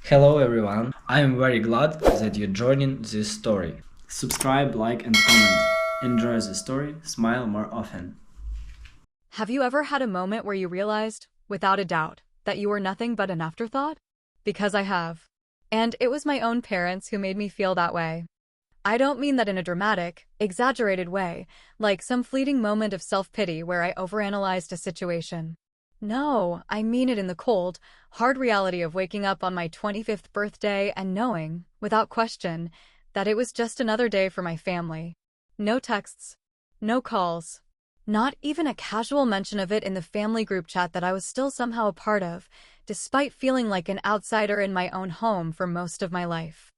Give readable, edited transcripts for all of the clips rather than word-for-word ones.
Hello everyone, I am very glad that you're joining this story. Subscribe, like and comment. Enjoy the story, smile more often. Have you ever had a moment where you realized, without a doubt, that you were nothing but an afterthought? Because I have. And it was my own parents who made me feel that way. I don't mean that in a dramatic, exaggerated way, like some fleeting moment of self-pity where I overanalyzed a situation. No, I mean it in the cold, hard reality of waking up on my 25th birthday and knowing, without question, that it was just another day for my family. No texts, no calls, not even a casual mention of it in the family group chat that I was still somehow a part of, despite feeling like an outsider in my own home for most of my life.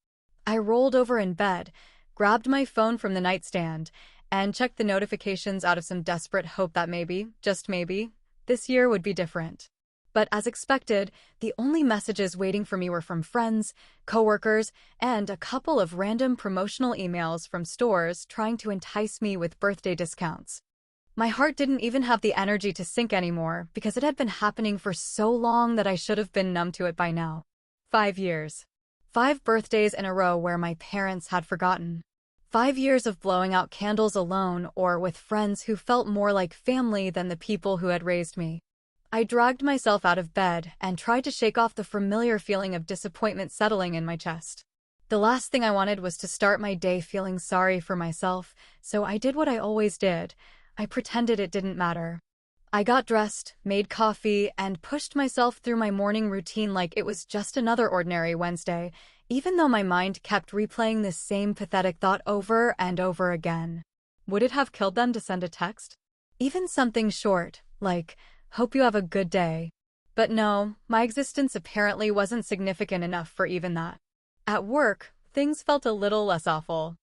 I rolled over in bed, grabbed my phone from the nightstand, and checked the notifications out of some desperate hope that maybe, just maybe, this year would be different. But as expected, the only messages waiting for me were from friends, coworkers, and a couple of random promotional emails from stores trying to entice me with birthday discounts. My heart didn't even have the energy to sink anymore because it had been happening for so long that I should have been numb to it by now. 5 years. 5 birthdays in a row where my parents had forgotten. 5 years of blowing out candles alone or with friends who felt more like family than the people who had raised me. I dragged myself out of bed and tried to shake off the familiar feeling of disappointment settling in my chest. The last thing I wanted was to start my day feeling sorry for myself, so I did what I always did. I pretended it didn't matter. I got dressed, made coffee, and pushed myself through my morning routine like it was just another ordinary Wednesday, even though my mind kept replaying this same pathetic thought over and over again. Would it have killed them to send a text? Even something short, like, "Hope you have a good day." But no, my existence apparently wasn't significant enough for even that. At work, things felt a little less awful.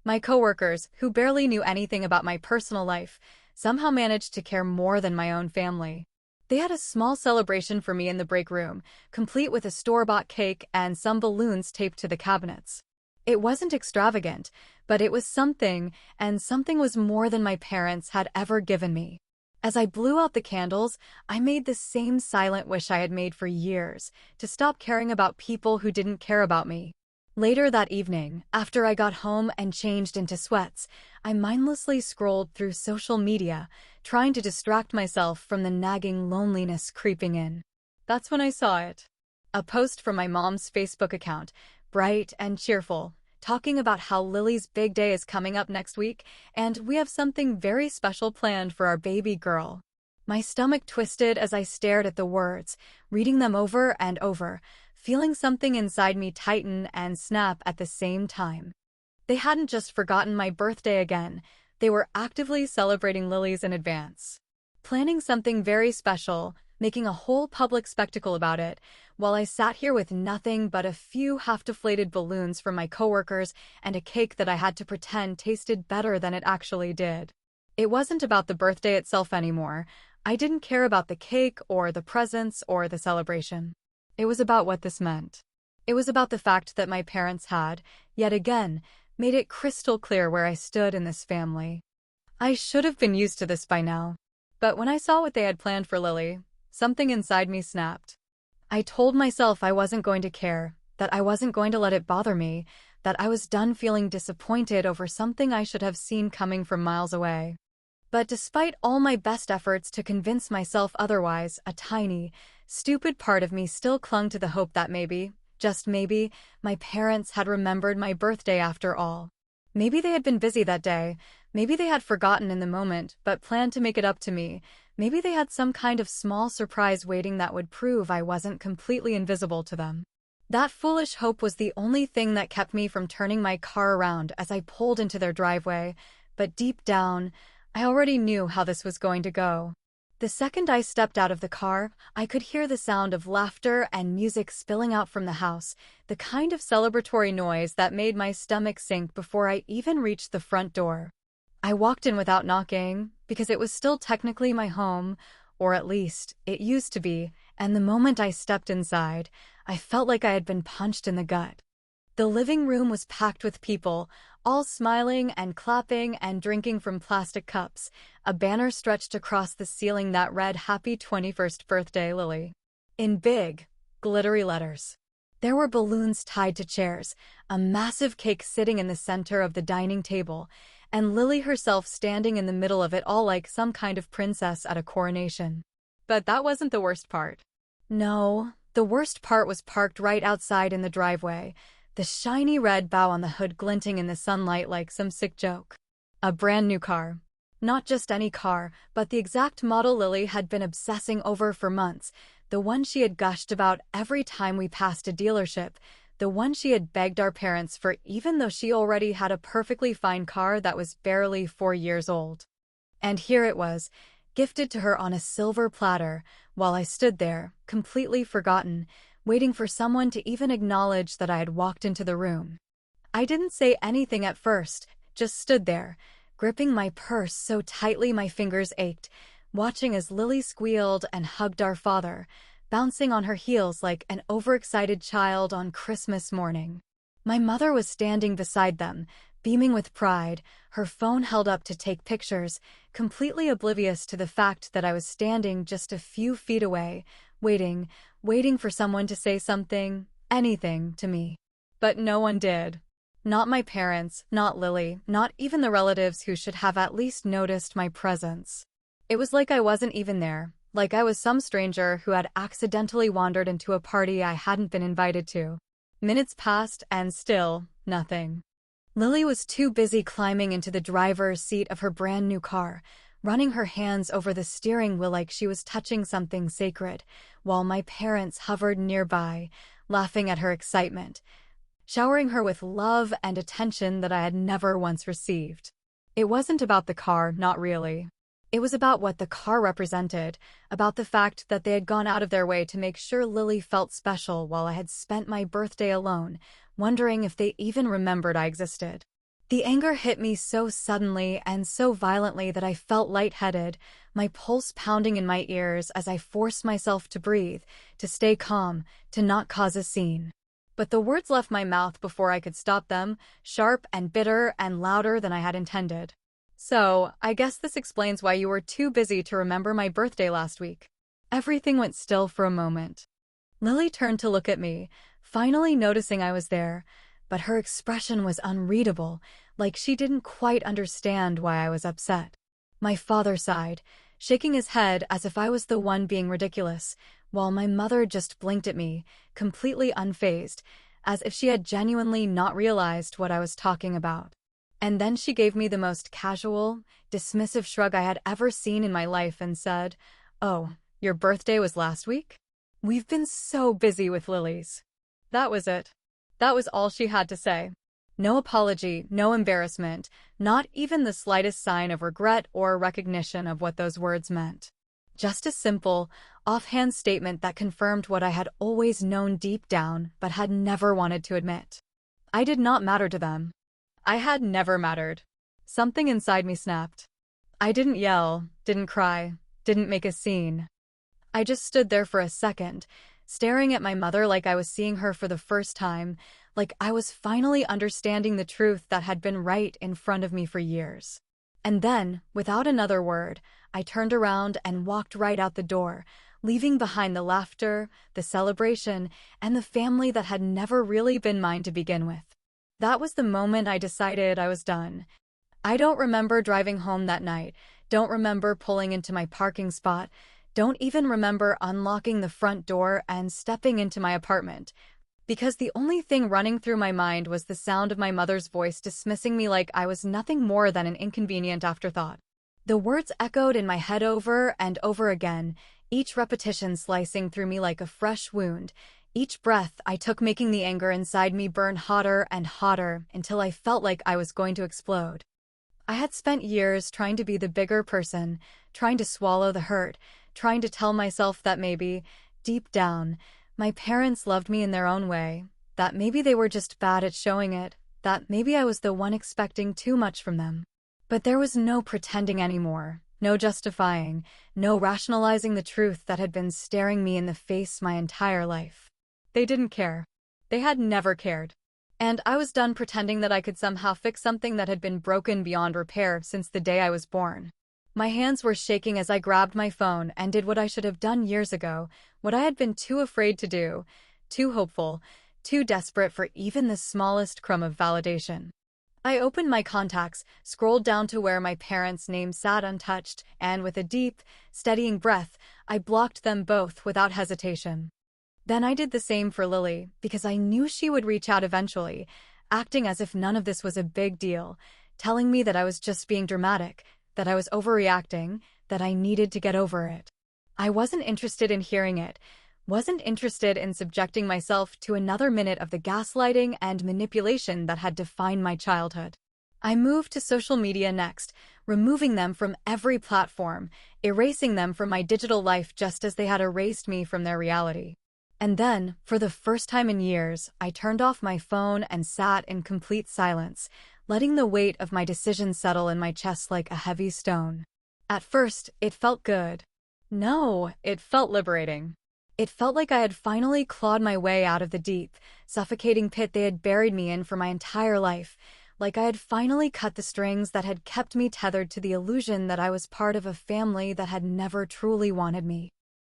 My coworkers, who barely knew anything about my personal life, somehow managed to care more than my own family. They had a small celebration for me in the break room, complete with a store-bought cake and some balloons taped to the cabinets. It wasn't extravagant, but it was something, and something was more than my parents had ever given me. As I blew out the candles, I made the same silent wish I had made for years, to stop caring about people who didn't care about me. Later that evening, after I got home and changed into sweats, I mindlessly scrolled through social media, trying to distract myself from the nagging loneliness creeping in. That's when I saw it. A post from my mom's Facebook account, bright and cheerful, talking about how Lily's big day is coming up next week, and we have something very special planned for our baby girl. My stomach twisted as I stared at the words, reading them over and over, feeling something inside me tighten and snap at the same time. They hadn't just forgotten my birthday again, they were actively celebrating Lily's in advance. Planning something very special, making a whole public spectacle about it, while I sat here with nothing but a few half-deflated balloons from my coworkers and a cake that I had to pretend tasted better than it actually did. It wasn't about the birthday itself anymore. I didn't care about the cake or the presents or the celebration. It was about what this meant. It was about the fact that my parents had, yet again, made it crystal clear where I stood in this family. I should have been used to this by now. But when I saw what they had planned for Lily, something inside me snapped. I told myself I wasn't going to care, that I wasn't going to let it bother me, that I was done feeling disappointed over something I should have seen coming from miles away. But despite all my best efforts to convince myself otherwise, a tiny, stupid part of me still clung to the hope that maybe, just maybe, my parents had remembered my birthday after all. Maybe they had been busy that day, maybe they had forgotten in the moment but planned to make it up to me, maybe they had some kind of small surprise waiting that would prove I wasn't completely invisible to them. That foolish hope was the only thing that kept me from turning my car around as I pulled into their driveway, but deep down, I already knew how this was going to go. The second I stepped out of the car, I could hear the sound of laughter and music spilling out from the house, the kind of celebratory noise that made my stomach sink before I even reached the front door. I walked in without knocking, because it was still technically my home, or at least, it used to be, and the moment I stepped inside, I felt like I had been punched in the gut. The living room was packed with people, all smiling and clapping and drinking from plastic cups. A banner stretched across the ceiling that read, "Happy 21st Birthday, Lily," in big, glittery letters. There were balloons tied to chairs, a massive cake sitting in the center of the dining table, and Lily herself standing in the middle of it all like some kind of princess at a coronation. But that wasn't the worst part. No, the worst part was parked right outside in the driveway, the shiny red bow on the hood glinting in the sunlight like some sick joke. A brand new car. Not just any car, but the exact model Lily had been obsessing over for months, the one she had gushed about every time we passed a dealership, the one she had begged our parents for even though she already had a perfectly fine car that was barely 4 years old. And here it was, gifted to her on a silver platter, while I stood there, completely forgotten, waiting for someone to even acknowledge that I had walked into the room. I didn't say anything at first, just stood there, gripping my purse so tightly my fingers ached, watching as Lily squealed and hugged our father, bouncing on her heels like an overexcited child on Christmas morning. My mother was standing beside them, beaming with pride, her phone held up to take pictures, completely oblivious to the fact that I was standing just a few feet away, waiting for someone to say something, anything, to me. But no one did. Not my parents, not Lily, not even the relatives who should have at least noticed my presence. It was like I wasn't even there, like I was some stranger who had accidentally wandered into a party I hadn't been invited to. Minutes passed and still, nothing. Lily was too busy climbing into the driver's seat of her brand new car, running her hands over the steering wheel like she was touching something sacred, while my parents hovered nearby, laughing at her excitement, showering her with love and attention that I had never once received. It wasn't about the car, not really. It was about what the car represented, about the fact that they had gone out of their way to make sure Lily felt special while I had spent my birthday alone, wondering if they even remembered I existed. The anger hit me so suddenly and so violently that I felt lightheaded, my pulse pounding in my ears as I forced myself to breathe, to stay calm, to not cause a scene. But the words left my mouth before I could stop them, sharp and bitter and louder than I had intended. So, I guess this explains why you were too busy to remember my birthday last week. Everything went still for a moment. Lily turned to look at me, finally noticing I was there, but her expression was unreadable, like she didn't quite understand why I was upset. My father sighed, shaking his head as if I was the one being ridiculous, while my mother just blinked at me, completely unfazed, as if she had genuinely not realized what I was talking about. And then she gave me the most casual, dismissive shrug I had ever seen in my life and said, "Oh, your birthday was last week? We've been so busy with Lily's." That was it. That was all she had to say. No apology, no embarrassment, not even the slightest sign of regret or recognition of what those words meant. Just a simple, offhand statement that confirmed what I had always known deep down but had never wanted to admit. I did not matter to them. I had never mattered. Something inside me snapped. I didn't yell, didn't cry, didn't make a scene. I just stood there for a second, staring at my mother like I was seeing her for the first time, like I was finally understanding the truth that had been right in front of me for years. And then, without another word, I turned around and walked right out the door, leaving behind the laughter, the celebration, and the family that had never really been mine to begin with. That was the moment I decided I was done. I don't remember driving home that night, don't remember pulling into my parking spot, don't even remember unlocking the front door and stepping into my apartment, because the only thing running through my mind was the sound of my mother's voice dismissing me like I was nothing more than an inconvenient afterthought. The words echoed in my head over and over again, each repetition slicing through me like a fresh wound, each breath I took making the anger inside me burn hotter and hotter until I felt like I was going to explode. I had spent years trying to be the bigger person, trying to swallow the hurt, trying to tell myself that maybe, deep down, my parents loved me in their own way, that maybe they were just bad at showing it, that maybe I was the one expecting too much from them. But there was no pretending anymore, no justifying, no rationalizing the truth that had been staring me in the face my entire life. They didn't care. They had never cared. And I was done pretending that I could somehow fix something that had been broken beyond repair since the day I was born. My hands were shaking as I grabbed my phone and did what I should have done years ago, what I had been too afraid to do, too hopeful, too desperate for even the smallest crumb of validation. I opened my contacts, scrolled down to where my parents' names sat untouched, and with a deep, steadying breath, I blocked them both without hesitation. Then I did the same for Lily, because I knew she would reach out eventually, acting as if none of this was a big deal, telling me that I was just being dramatic, that I was overreacting, that I needed to get over it. I wasn't interested in hearing it, wasn't interested in subjecting myself to another minute of the gaslighting and manipulation that had defined my childhood. I moved to social media next, removing them from every platform, erasing them from my digital life just as they had erased me from their reality. And then, for the first time in years, I turned off my phone and sat in complete silence, letting the weight of my decision settle in my chest like a heavy stone. At first, it felt good. No, it felt liberating. It felt like I had finally clawed my way out of the deep, suffocating pit they had buried me in for my entire life, like I had finally cut the strings that had kept me tethered to the illusion that I was part of a family that had never truly wanted me.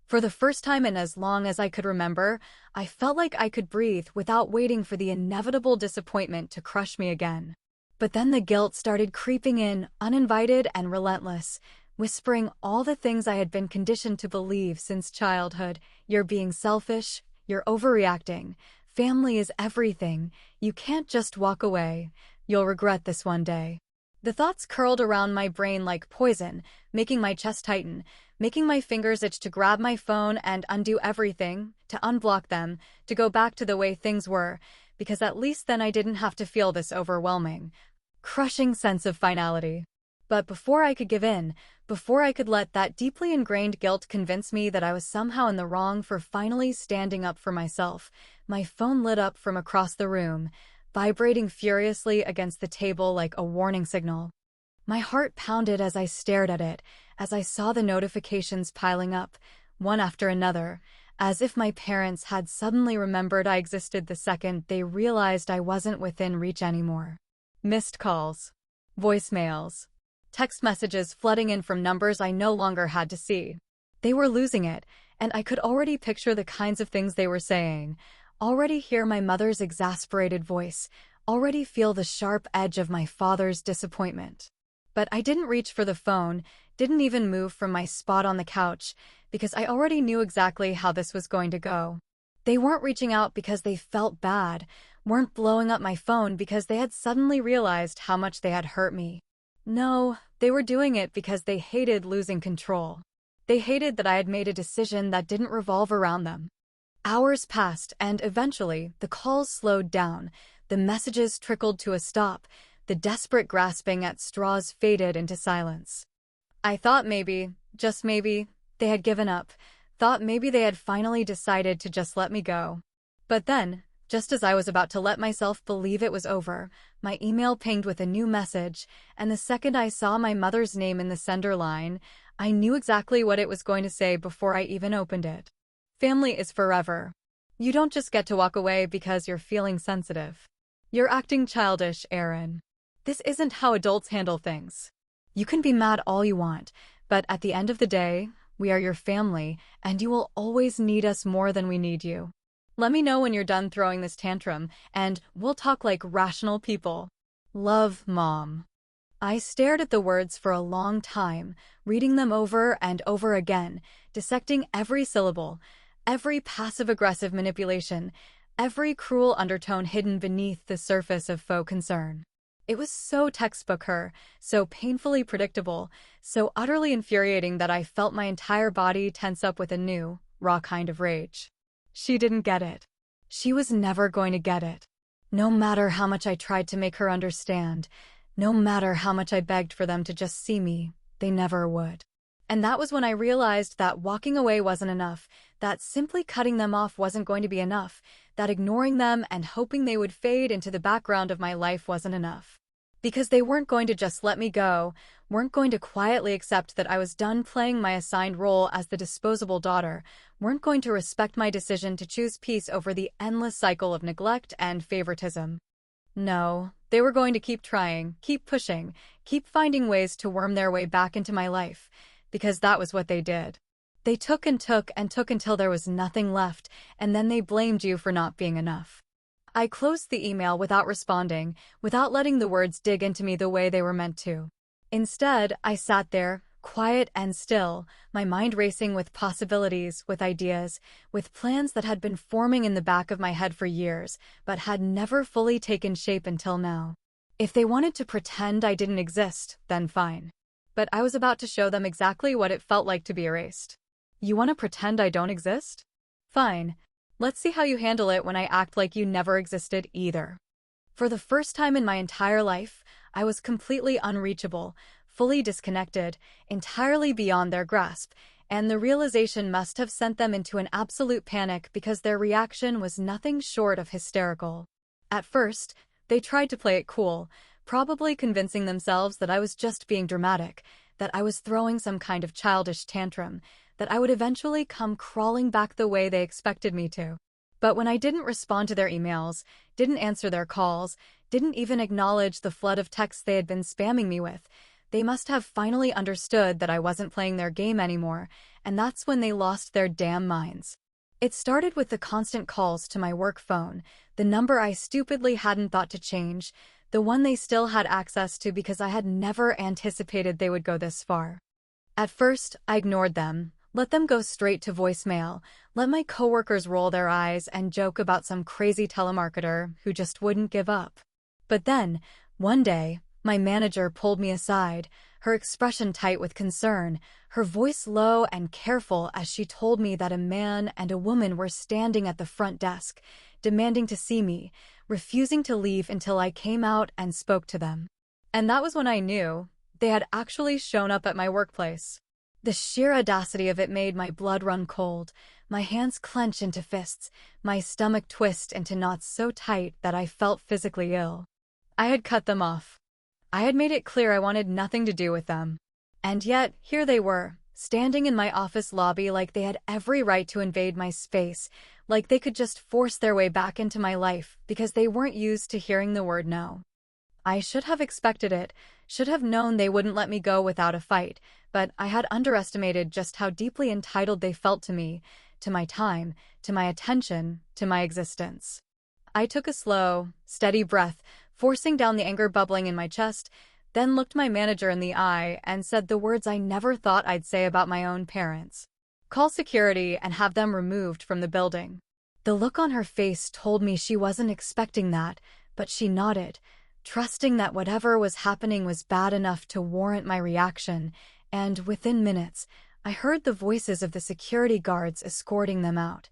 For the first time in as long as I could remember, I felt like I could breathe without waiting for the inevitable disappointment to crush me again. But then the guilt started creeping in, uninvited and relentless, whispering all the things I had been conditioned to believe since childhood. You're being selfish, you're overreacting, family is everything, you can't just walk away, you'll regret this one day. The thoughts curled around my brain like poison, making my chest tighten, making my fingers itch to grab my phone and undo everything, to unblock them, to go back to the way things were, because at least then I didn't have to feel this overwhelming, crushing sense of finality. But before I could give in, before I could let that deeply ingrained guilt convince me that I was somehow in the wrong for finally standing up for myself, my phone lit up from across the room, vibrating furiously against the table like a warning signal. My heart pounded as I stared at it, as I saw the notifications piling up, one after another, as if my parents had suddenly remembered I existed the second they realized I wasn't within reach anymore. Missed calls, voicemails, text messages flooding in from numbers I no longer had to see. They were losing it, and I could already picture the kinds of things they were saying, already hear my mother's exasperated voice, already feel the sharp edge of my father's disappointment. But I didn't reach for the phone, didn't even move from my spot on the couch, because I already knew exactly how this was going to go. They weren't reaching out because they felt bad, weren't blowing up my phone because they had suddenly realized how much they had hurt me. No, they were doing it because they hated losing control. They hated that I had made a decision that didn't revolve around them. Hours passed, and eventually, the calls slowed down, the messages trickled to a stop, the desperate grasping at straws faded into silence. I thought maybe, just maybe, they had given up, thought maybe they had finally decided to just let me go. But then, just as I was about to let myself believe it was over, my email pinged with a new message, and the second I saw my mother's name in the sender line, I knew exactly what it was going to say before I even opened it. Family is forever. You don't just get to walk away because you're feeling sensitive. You're acting childish, Aaron. This isn't how adults handle things. You can be mad all you want, but at the end of the day, we are your family, and you will always need us more than we need you. Let me know when you're done throwing this tantrum, and we'll talk like rational people. Love, Mom. I stared at the words for a long time, reading them over and over again, dissecting every syllable, every passive-aggressive manipulation, every cruel undertone hidden beneath the surface of faux concern. It was so textbook her, so painfully predictable, so utterly infuriating that I felt my entire body tense up with a new, raw kind of rage. She didn't get it. She was never going to get it. No matter how much I tried to make her understand, no matter how much I begged for them to just see me, they never would. And that was when I realized that walking away wasn't enough, that simply cutting them off wasn't going to be enough, that ignoring them and hoping they would fade into the background of my life wasn't enough. Because they weren't going to just let me go, weren't going to quietly accept that I was done playing my assigned role as the disposable daughter, weren't going to respect my decision to choose peace over the endless cycle of neglect and favoritism. No, they were going to keep trying, keep pushing, keep finding ways to worm their way back into my life, because that was what they did. They took and took and took until there was nothing left, and then they blamed you for not being enough. I closed the email without responding, without letting the words dig into me the way they were meant to. Instead, I sat there, quiet and still, my mind racing with possibilities, with ideas, with plans that had been forming in the back of my head for years, but had never fully taken shape until now. If they wanted to pretend I didn't exist, then fine. But I was about to show them exactly what it felt like to be erased. You want to pretend I don't exist? Fine. Let's see how you handle it when I act like you never existed either. For the first time in my entire life, I was completely unreachable, fully disconnected, entirely beyond their grasp, and the realization must have sent them into an absolute panic because their reaction was nothing short of hysterical. At first, they tried to play it cool, probably convincing themselves that I was just being dramatic, that I was throwing some kind of childish tantrum, that I would eventually come crawling back the way they expected me to. But when I didn't respond to their emails, didn't answer their calls, didn't even acknowledge the flood of texts they had been spamming me with, they must have finally understood that I wasn't playing their game anymore, and that's when they lost their damn minds. It started with the constant calls to my work phone, the number I stupidly hadn't thought to change, the one they still had access to because I had never anticipated they would go this far. At first, I ignored them, let them go straight to voicemail, let my coworkers roll their eyes and joke about some crazy telemarketer who just wouldn't give up. But then, one day, my manager pulled me aside, her expression tight with concern, her voice low and careful as she told me that a man and a woman were standing at the front desk, demanding to see me, refusing to leave until I came out and spoke to them. And that was when I knew they had actually shown up at my workplace. The sheer audacity of it made my blood run cold, my hands clench into fists, my stomach twist into knots so tight that I felt physically ill. I had cut them off. I had made it clear I wanted nothing to do with them. And yet, here they were, standing in my office lobby like they had every right to invade my space, like they could just force their way back into my life because they weren't used to hearing the word no. I should have expected it, should have known they wouldn't let me go without a fight, but I had underestimated just how deeply entitled they felt to me, to my time, to my attention, to my existence. I took a slow, steady breath, forcing down the anger bubbling in my chest, then looked my manager in the eye and said the words I never thought I'd say about my own parents. Call security and have them removed from the building. The look on her face told me she wasn't expecting that, but she nodded, trusting that whatever was happening was bad enough to warrant my reaction, and within minutes, I heard the voices of the security guards escorting them out.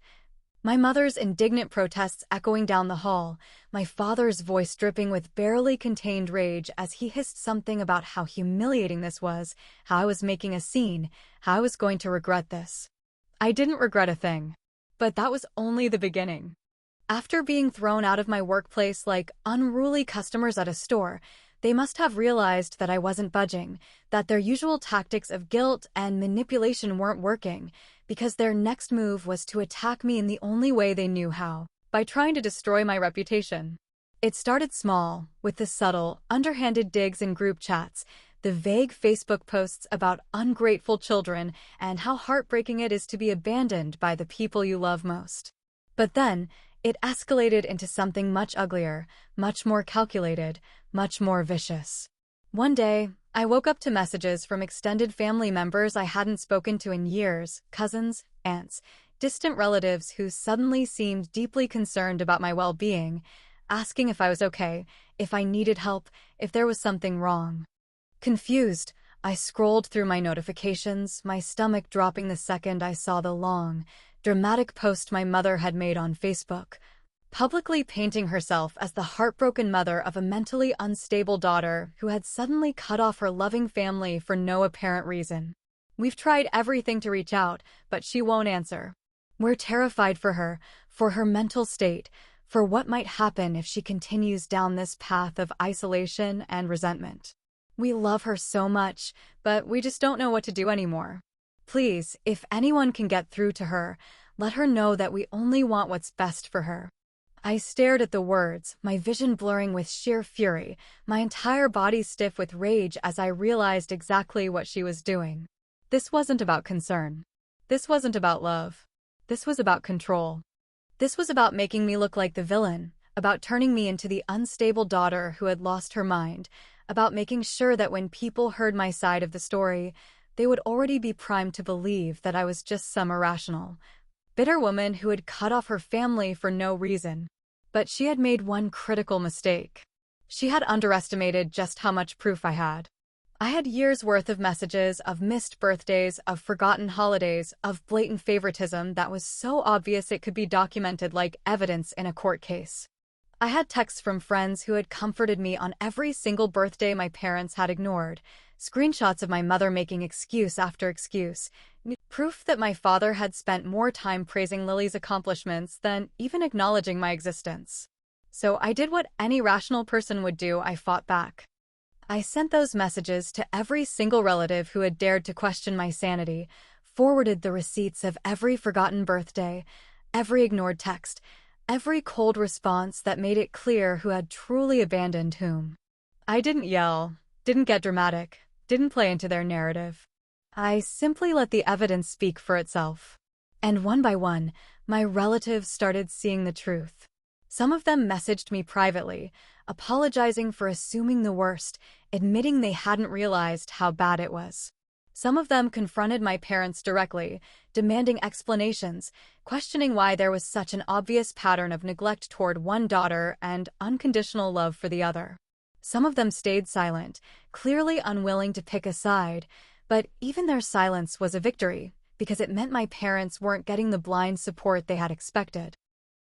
My mother's indignant protests echoing down the hall, my father's voice dripping with barely contained rage as he hissed something about how humiliating this was, how I was making a scene, how I was going to regret this. I didn't regret a thing. But that was only the beginning. After being thrown out of my workplace like unruly customers at a store, they must have realized that I wasn't budging, that their usual tactics of guilt and manipulation weren't working, because their next move was to attack me in the only way they knew how, by trying to destroy my reputation. It started small, with the subtle, underhanded digs in group chats, the vague Facebook posts about ungrateful children and how heartbreaking it is to be abandoned by the people you love most. But then, it escalated into something much uglier, much more calculated, much more vicious. One day, I woke up to messages from extended family members I hadn't spoken to in years, cousins, aunts, distant relatives who suddenly seemed deeply concerned about my well-being, asking if I was okay, if I needed help, if there was something wrong. Confused, I scrolled through my notifications, my stomach dropping the second I saw the long, dramatic post my mother had made on Facebook, publicly painting herself as the heartbroken mother of a mentally unstable daughter who had suddenly cut off her loving family for no apparent reason. We've tried everything to reach out, but she won't answer. We're terrified for her mental state, for what might happen if she continues down this path of isolation and resentment. We love her so much, but we just don't know what to do anymore. Please, if anyone can get through to her, let her know that we only want what's best for her. I stared at the words, my vision blurring with sheer fury, my entire body stiff with rage as I realized exactly what she was doing. This wasn't about concern. This wasn't about love. This was about control. This was about making me look like the villain, about turning me into the unstable daughter who had lost her mind, about making sure that when people heard my side of the story, they would already be primed to believe that I was just some irrational, bitter woman who had cut off her family for no reason. But she had made one critical mistake. She had underestimated just how much proof I had. I had years' worth of messages, of missed birthdays, of forgotten holidays, of blatant favoritism that was so obvious it could be documented like evidence in a court case. I had texts from friends who had comforted me on every single birthday my parents had ignored, screenshots of my mother making excuse after excuse, proof that my father had spent more time praising Lily's accomplishments than even acknowledging my existence. So I did what any rational person would do. I fought back. I sent those messages to every single relative who had dared to question my sanity, forwarded the receipts of every forgotten birthday, every ignored text, every cold response that made it clear who had truly abandoned whom. I didn't yell, didn't get dramatic, didn't play into their narrative. I simply let the evidence speak for itself. And one by one, my relatives started seeing the truth. Some of them messaged me privately, apologizing for assuming the worst, admitting they hadn't realized how bad it was. Some of them confronted my parents directly, demanding explanations, questioning why there was such an obvious pattern of neglect toward one daughter and unconditional love for the other. Some of them stayed silent, clearly unwilling to pick a side, but even their silence was a victory, because it meant my parents weren't getting the blind support they had expected.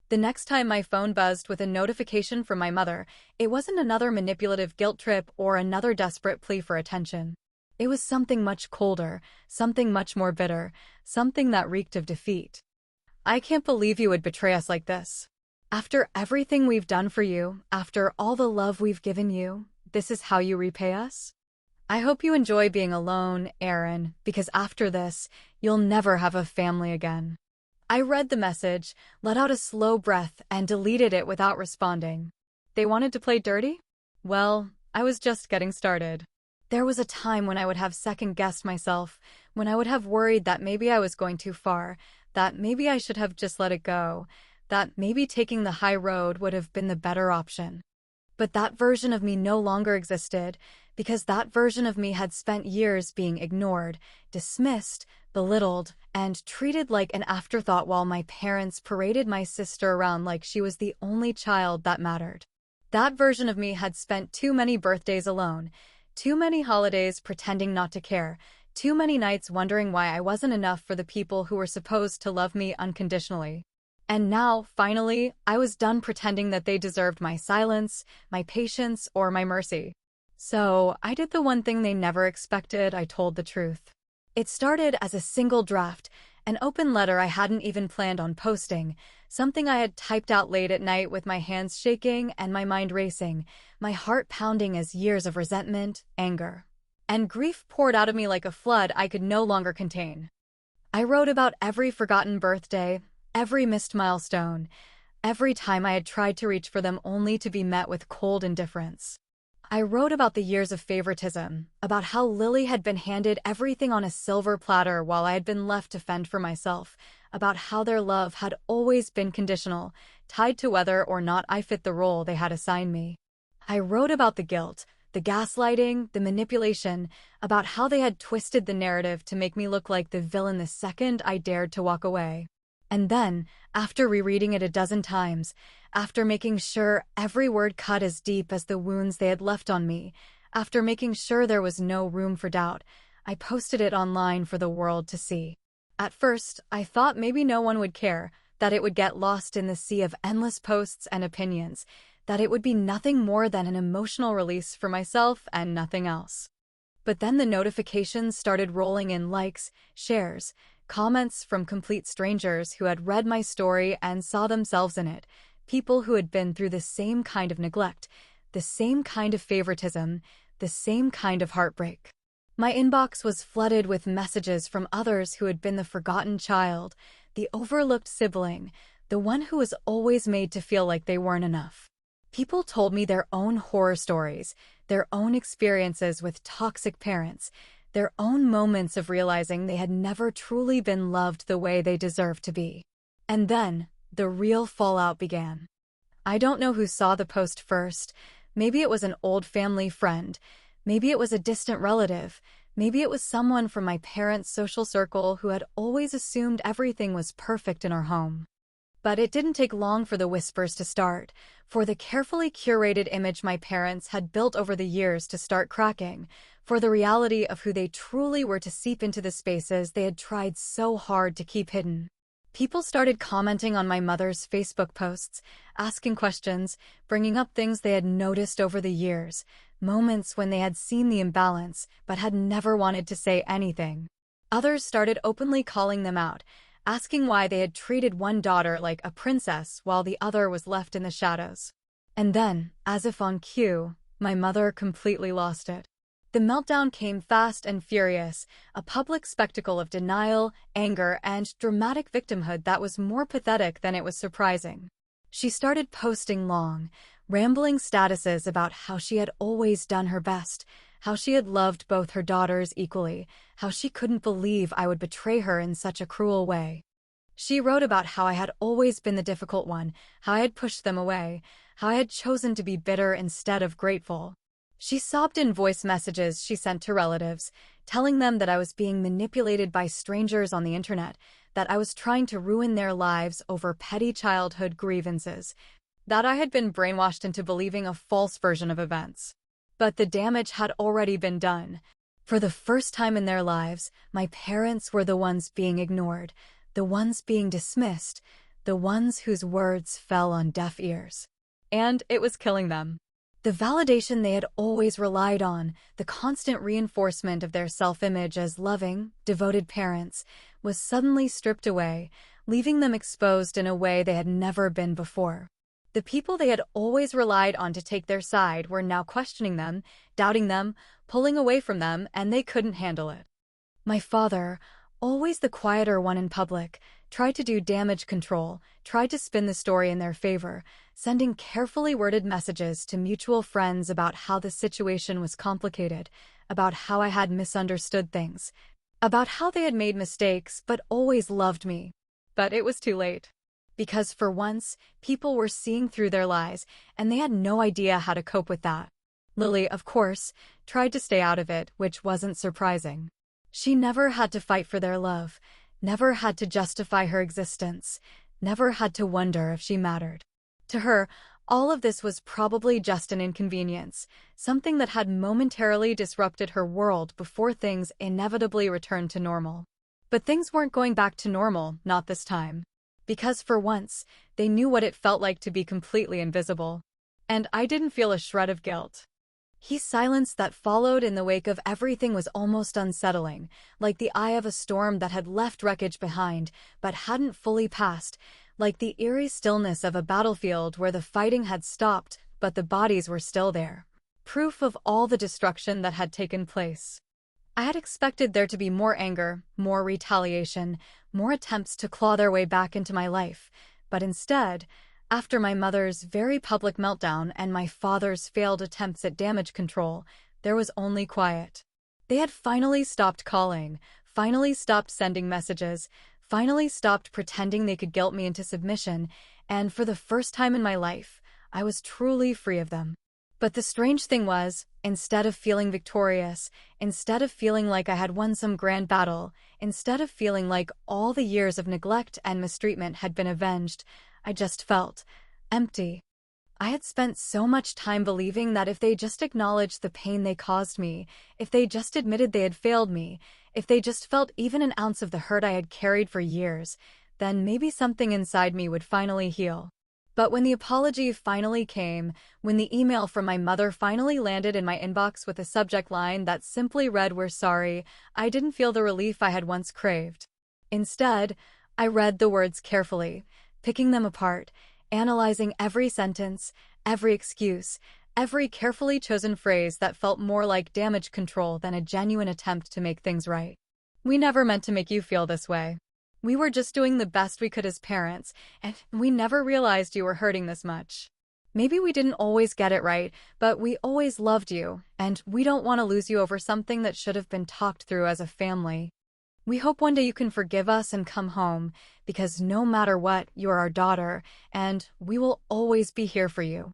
The next time my phone buzzed with a notification from my mother, it wasn't another manipulative guilt trip or another desperate plea for attention. It was something much colder, something much more bitter, something that reeked of defeat. I can't believe you would betray us like this. After everything we've done for you, after all the love we've given you, this is how you repay us? I hope you enjoy being alone, Aaron, because after this, you'll never have a family again. I read the message, let out a slow breath, and deleted it without responding. They wanted to play dirty? Well, I was just getting started. There was a time when I would have second-guessed myself, when I would have worried that maybe I was going too far, that maybe I should have just let it go, that maybe taking the high road would have been the better option. But that version of me no longer existed, because that version of me had spent years being ignored, dismissed, belittled, and treated like an afterthought while my parents paraded my sister around like she was the only child that mattered. That version of me had spent too many birthdays alone, too many holidays pretending not to care, too many nights wondering why I wasn't enough for the people who were supposed to love me unconditionally. And now, finally, I was done pretending that they deserved my silence, my patience, or my mercy. So, I did the one thing they never expected. I told the truth. It started as a single draft, an open letter I hadn't even planned on posting, something I had typed out late at night with my hands shaking and my mind racing, my heart pounding as years of resentment, anger, and grief poured out of me like a flood I could no longer contain. I wrote about every forgotten birthday, every missed milestone, every time I had tried to reach for them only to be met with cold indifference. I wrote about the years of favoritism, about how Lily had been handed everything on a silver platter while I had been left to fend for myself, about how their love had always been conditional, tied to whether or not I fit the role they had assigned me. I wrote about the guilt, the gaslighting, the manipulation, about how they had twisted the narrative to make me look like the villain the second I dared to walk away. And then, after rereading it a dozen times, after making sure every word cut as deep as the wounds they had left on me, after making sure there was no room for doubt, I posted it online for the world to see. At first, I thought maybe no one would care, that it would get lost in the sea of endless posts and opinions, that it would be nothing more than an emotional release for myself and nothing else. But then the notifications started rolling in likes, shares, comments from complete strangers who had read my story and saw themselves in it, people who had been through the same kind of neglect, the same kind of favoritism, the same kind of heartbreak. My inbox was flooded with messages from others who had been the forgotten child, the overlooked sibling, the one who was always made to feel like they weren't enough. People told me their own horror stories, their own experiences with toxic parents, their own moments of realizing they had never truly been loved the way they deserved to be. And then, the real fallout began. I don't know who saw the post first. Maybe it was an old family friend. Maybe it was a distant relative. Maybe it was someone from my parents' social circle who had always assumed everything was perfect in our home. But it didn't take long for the whispers to start, for the carefully curated image my parents had built over the years to start cracking, for the reality of who they truly were to seep into the spaces they had tried so hard to keep hidden. People started commenting on my mother's Facebook posts, asking questions, bringing up things they had noticed over the years, moments when they had seen the imbalance but had never wanted to say anything. Others started openly calling them out, asking why they had treated one daughter like a princess while the other was left in the shadows. And then, as if on cue, my mother completely lost it. The meltdown came fast and furious, a public spectacle of denial, anger, and dramatic victimhood that was more pathetic than it was surprising. She started posting long, rambling statuses about how she had always done her best, how she had loved both her daughters equally, how she couldn't believe I would betray her in such a cruel way. She wrote about how I had always been the difficult one, how I had pushed them away, how I had chosen to be bitter instead of grateful. She sobbed in voice messages she sent to relatives, telling them that I was being manipulated by strangers on the internet, that I was trying to ruin their lives over petty childhood grievances, that I had been brainwashed into believing a false version of events. But the damage had already been done. For the first time in their lives, my parents were the ones being ignored, the ones being dismissed, the ones whose words fell on deaf ears. And it was killing them. The validation they had always relied on, the constant reinforcement of their self-image as loving, devoted parents, was suddenly stripped away, leaving them exposed in a way they had never been before. The people they had always relied on to take their side were now questioning them, doubting them, pulling away from them, and they couldn't handle it. My father, always the quieter one in public, tried to do damage control, tried to spin the story in their favor, sending carefully worded messages to mutual friends about how the situation was complicated, about how I had misunderstood things, about how they had made mistakes but always loved me. But it was too late. Because for once, people were seeing through their lies, and they had no idea how to cope with that. Lily, of course, tried to stay out of it, which wasn't surprising. She never had to fight for their love, never had to justify her existence, never had to wonder if she mattered. To her, all of this was probably just an inconvenience, something that had momentarily disrupted her world before things inevitably returned to normal. But things weren't going back to normal, not this time. Because for once, they knew what it felt like to be completely invisible. And I didn't feel a shred of guilt. His silence that followed in the wake of everything was almost unsettling, like the eye of a storm that had left wreckage behind, but hadn't fully passed, like the eerie stillness of a battlefield where the fighting had stopped, but the bodies were still there. Proof of all the destruction that had taken place. I had expected there to be more anger, more retaliation, more attempts to claw their way back into my life, but instead, after my mother's very public meltdown and my father's failed attempts at damage control, there was only quiet. They had finally stopped calling, finally stopped sending messages, finally stopped pretending they could guilt me into submission, and for the first time in my life, I was truly free of them. But the strange thing was, instead of feeling victorious, instead of feeling like I had won some grand battle, instead of feeling like all the years of neglect and mistreatment had been avenged, I just felt empty. I had spent so much time believing that if they just acknowledged the pain they caused me, if they just admitted they had failed me, if they just felt even an ounce of the hurt I had carried for years, then maybe something inside me would finally heal. But when the apology finally came, when the email from my mother finally landed in my inbox with a subject line that simply read, "We're sorry," I didn't feel the relief I had once craved. Instead, I read the words carefully, picking them apart, analyzing every sentence, every excuse, every carefully chosen phrase that felt more like damage control than a genuine attempt to make things right. "We never meant to make you feel this way. We were just doing the best we could as parents, and we never realized you were hurting this much. Maybe we didn't always get it right, but we always loved you, and we don't want to lose you over something that should have been talked through as a family." We hope one day you can forgive us and come home, because no matter what, you're our daughter, and we will always be here for you.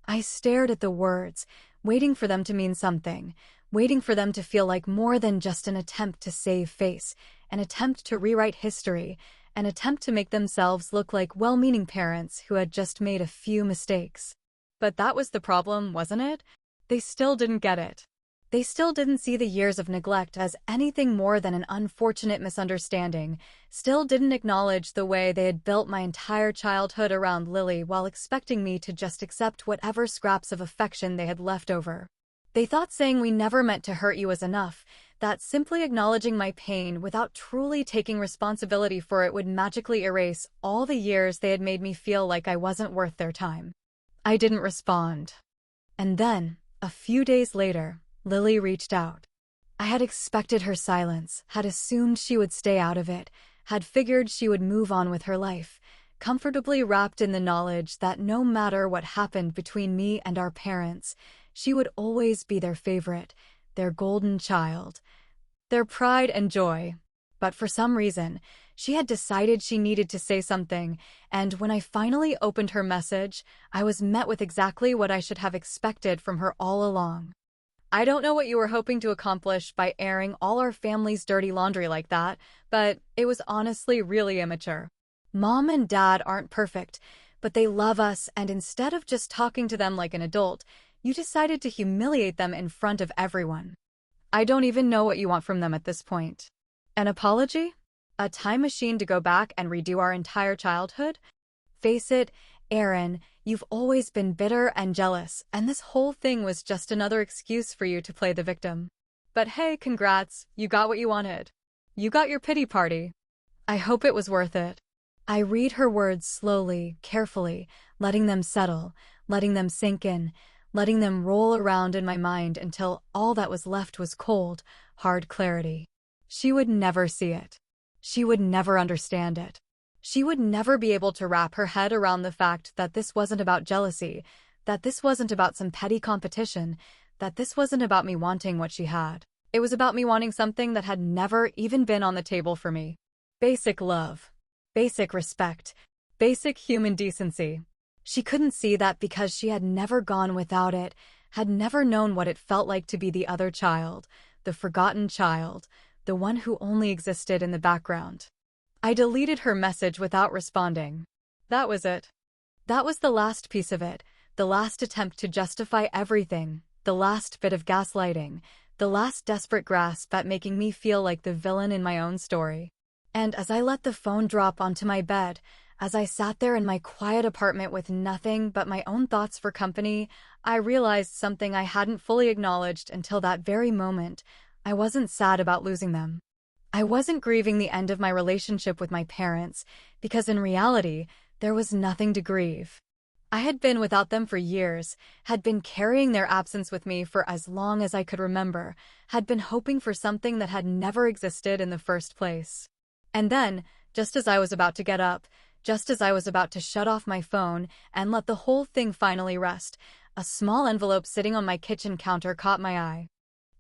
I stared at the words, waiting for them to mean something, waiting for them to feel like more than just an attempt to save face, an attempt to rewrite history, an attempt to make themselves look like well-meaning parents who had just made a few mistakes. But that was the problem, wasn't it? They still didn't get it. They still didn't see the years of neglect as anything more than an unfortunate misunderstanding, still didn't acknowledge the way they had built my entire childhood around Lily while expecting me to just accept whatever scraps of affection they had left over. They thought saying we never meant to hurt you was enough, that simply acknowledging my pain without truly taking responsibility for it would magically erase all the years they had made me feel like I wasn't worth their time. I didn't respond. And then, a few days later, Lily reached out. I had expected her silence, had assumed she would stay out of it, had figured she would move on with her life, comfortably wrapped in the knowledge that no matter what happened between me and our parents, she would always be their favorite, their golden child, their pride and joy. But for some reason, she had decided she needed to say something, and when I finally opened her message, I was met with exactly what I should have expected from her all along. I don't know what you were hoping to accomplish by airing all our family's dirty laundry like that, but it was honestly really immature. Mom and Dad aren't perfect, but they love us, and instead of just talking to them like an adult, you decided to humiliate them in front of everyone. I don't even know what you want from them at this point. An apology? A time machine to go back and redo our entire childhood? Face it, Aaron, you've always been bitter and jealous, and this whole thing was just another excuse for you to play the victim. But hey, congrats, you got what you wanted. You got your pity party. I hope it was worth it. I read her words slowly, carefully, letting them settle, letting them sink in, letting them roll around in my mind until all that was left was cold, hard clarity. She would never see it. She would never understand it. She would never be able to wrap her head around the fact that this wasn't about jealousy, that this wasn't about some petty competition, that this wasn't about me wanting what she had. It was about me wanting something that had never even been on the table for me. Basic love. Basic respect. Basic human decency. She couldn't see that because she had never gone without it, had never known what it felt like to be the other child, the forgotten child, the one who only existed in the background. I deleted her message without responding. That was it. That was the last piece of it, the last attempt to justify everything, the last bit of gaslighting, the last desperate grasp at making me feel like the villain in my own story. And as I let the phone drop onto my bed, as I sat there in my quiet apartment with nothing but my own thoughts for company, I realized something I hadn't fully acknowledged until that very moment. I wasn't sad about losing them. I wasn't grieving the end of my relationship with my parents, because in reality, there was nothing to grieve. I had been without them for years, had been carrying their absence with me for as long as I could remember, had been hoping for something that had never existed in the first place. And then, just as I was about to get up, just as I was about to shut off my phone and let the whole thing finally rest, a small envelope sitting on my kitchen counter caught my eye.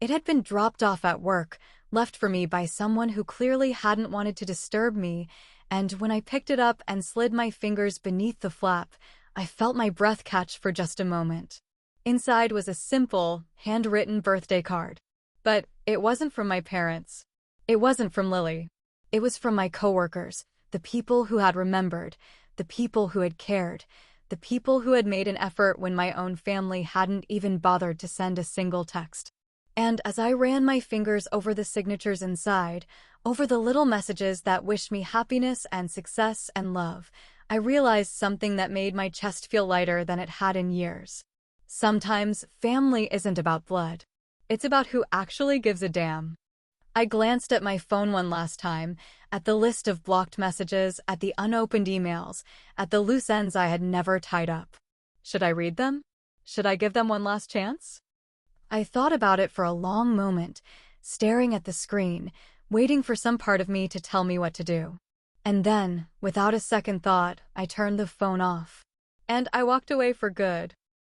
It had been dropped off at work, left for me by someone who clearly hadn't wanted to disturb me, and when I picked it up and slid my fingers beneath the flap, I felt my breath catch for just a moment. Inside was a simple, handwritten birthday card. But it wasn't from my parents. It wasn't from Lily. It was from my coworkers, the people who had remembered, the people who had cared, the people who had made an effort when my own family hadn't even bothered to send a single text. And as I ran my fingers over the signatures inside, over the little messages that wished me happiness and success and love, I realized something that made my chest feel lighter than it had in years. Sometimes family isn't about blood. It's about who actually gives a damn. I glanced at my phone one last time, at the list of blocked messages, at the unopened emails, at the loose ends I had never tied up. Should I read them? Should I give them one last chance? I thought about it for a long moment, staring at the screen, waiting for some part of me to tell me what to do. And then, without a second thought, I turned the phone off. And I walked away for good.